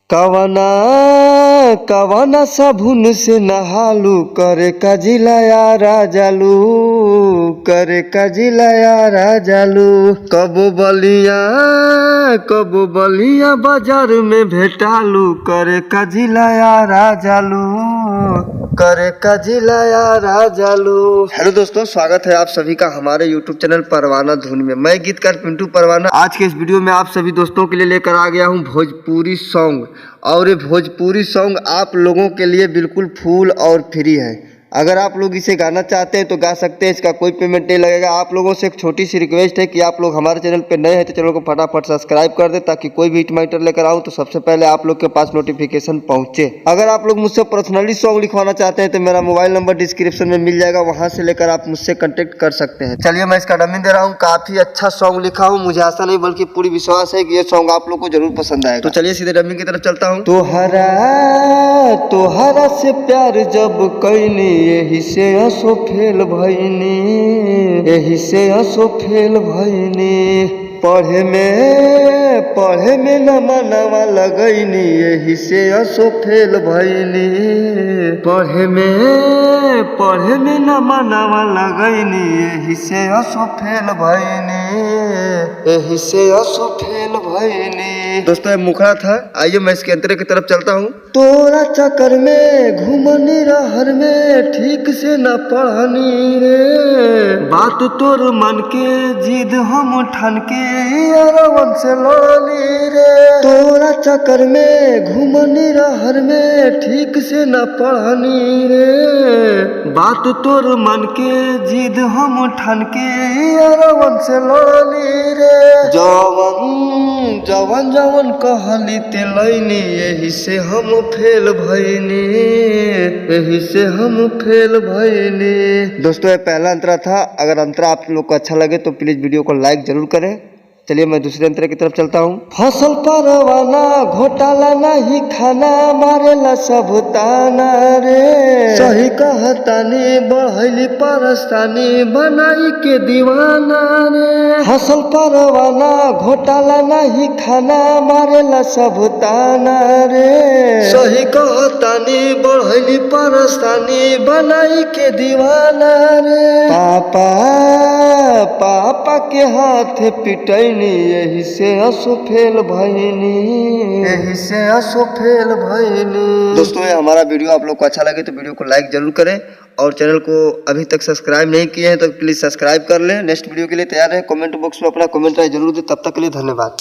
कवना कवना साबुन से नहालू करे कजिलाया राजालू करे कजिलाया राजालू कबो बलिया बाजार में भेटालू करे कजिलाया राजालू करे कजिलाया राजालू। हेलो दोस्तों, स्वागत है आप सभी का हमारे YouTube चैनल परवाना धुन में। मैं गीतकार पिंटू परवाना आज के इस वीडियो में आप सभी दोस्तों के लिए लेकर आ गया हूं भोजपुरी सॉन्ग। और ये भोजपुरी सॉन्ग आप लोगों के लिए बिल्कुल फुल और फ्री है। अगर आप लोग इसे गाना चाहते हैं तो गा सकते हैं, इसका कोई पेमेंट नहीं लगेगा। आप लोगों से एक छोटी सी रिक्वेस्ट है कि आप लोग हमारे चैनल पे नए हैं तो चैनल को फटाफट सब्सक्राइब कर दें, ताकि कोई भी हिट मैटर लेकर आऊँ तो सबसे पहले आप लोग के पास नोटिफिकेशन पहुंचे। अगर आप लोग मुझसे पर्सनली सॉन्ग लिखवाना चाहते हैं तो मेरा मोबाइल नंबर डिस्क्रिप्शन में मिल जाएगा, वहां से लेकर आप मुझसे कॉन्टेक्ट कर सकते हैं। चलिए मैं इसका डमी दे रहा हूँ। काफी अच्छा सॉन्ग लिखा हूँ, मुझे आशा नहीं बल्कि पूरी विश्वास है कि ये सॉन्ग आप लोग को जरूर पसंद आएगा। तो चलिए सीधे डमी की तरफ चलता हूँ। तोहरा से प्यार जब कैनी यही से असो फेल भैनी, यही से असो फेल भैनी। पढ़े में न मनवा लगैनी यही से असो फेल भैनी। पढ़े में न मनवा लगैनी यही से असो फेल भैनी, यही से असो फेल भैनी। दोस्तों ये मुखड़ा था, आइए मैं इसके अंतरे की तरफ चलता हूँ। तोरा चक्कर में घूमनी रहर में ठीक से न पढ़नी रे, बात तोर मन के जिद हम ठान के अरवन से लड़नी रे। तोरा चक्कर में घूमनी रहर में ठीक से न पढ़नी रे, बात तोर मन के जिद हम ठान के अरवन से लड़नी रे। जवन जवन कहली तेलैनी यही से हम फेल भैनी, यही से हम फेल भैनी। दोस्तों ये पहला अंतरा था। अगर अंतरा आप लोग को अच्छा लगे तो प्लीज वीडियो को लाइक जरूर करें। चलिए मैं दूसरे अंतरे की तरफ चलता हूँ। फसल परवाना घोटाला नहीं खाना मारेला सब ताना रे, सही कहतानी बढ़ैली परस्तानी बनाई के दीवाना रे। फसल परवाना घोटाला नहीं खाना मारेला सब ताना रे, सही कहतानी बढ़ैली परस्तानी बनाई के दीवाना रे। पापा के हाथ पिटैनी यही से असो फेल भैनी, यही से असो फेल भैनी। दोस्तों ये हमारा वीडियो आप लोग को अच्छा लगे तो वीडियो को लाइक जरूर करें, और चैनल को अभी तक सब्सक्राइब नहीं किए हैं तो प्लीज सब्सक्राइब कर लें। नेक्स्ट वीडियो के लिए तैयार है। कमेंट बॉक्स में अपना कमेंट जरूर दें। तब तक के लिए धन्यवाद।